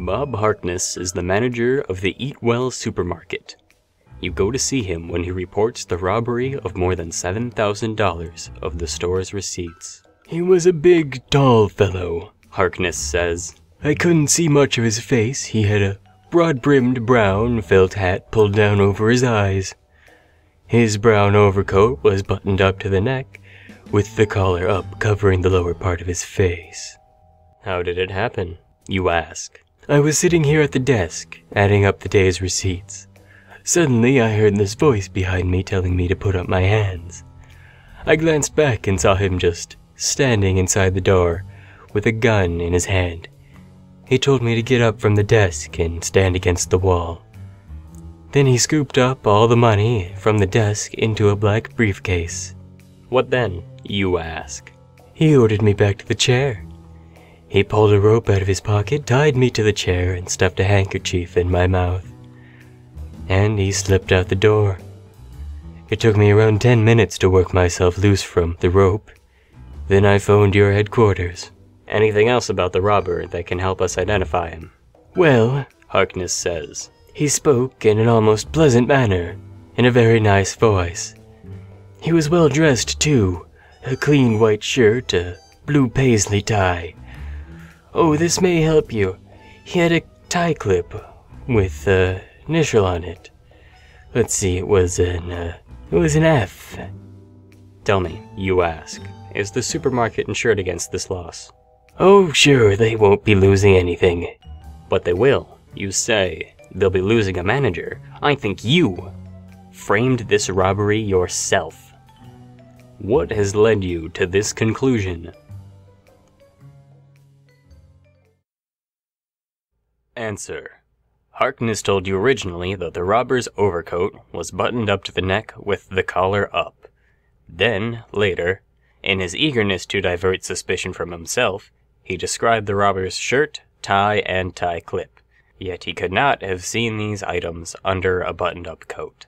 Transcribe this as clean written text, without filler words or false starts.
Bob Harkness is the manager of the Eat Well supermarket. You go to see him when he reports the robbery of more than $7,000 of the store's receipts. "He was a big, tall fellow," Harkness says. "I couldn't see much of his face. He had a broad-brimmed brown felt hat pulled down over his eyes. His brown overcoat was buttoned up to the neck, with the collar up covering the lower part of his face." "How did it happen?" you ask. "I was sitting here at the desk, adding up the day's receipts. Suddenly I heard this voice behind me telling me to put up my hands. I glanced back and saw him just standing inside the door, with a gun in his hand. He told me to get up from the desk and stand against the wall. Then he scooped up all the money from the desk into a black briefcase." "What then?" you ask. "He ordered me back to the chair. He pulled a rope out of his pocket, tied me to the chair, and stuffed a handkerchief in my mouth. And he slipped out the door. It took me around 10 minutes to work myself loose from the rope. Then I phoned your headquarters." "Anything else about the robber that can help us identify him?" "Well," Harkness says, "he spoke in an almost pleasant manner, in a very nice voice. He was well dressed, too. A clean white shirt, a blue paisley tie. Oh, this may help you. He had a tie clip with an initial on it. Let's see, it was an F." "Tell me," you ask, "is the supermarket insured against this loss?" "Oh, sure, they won't be losing anything." "But they will. You say they'll be losing a manager. I think you framed this robbery yourself. What has led you to this conclusion?" Answer: Harkness told you originally that the robber's overcoat was buttoned up to the neck with the collar up. Then, later, in his eagerness to divert suspicion from himself, he described the robber's shirt, tie, and tie clip. Yet he could not have seen these items under a buttoned-up coat.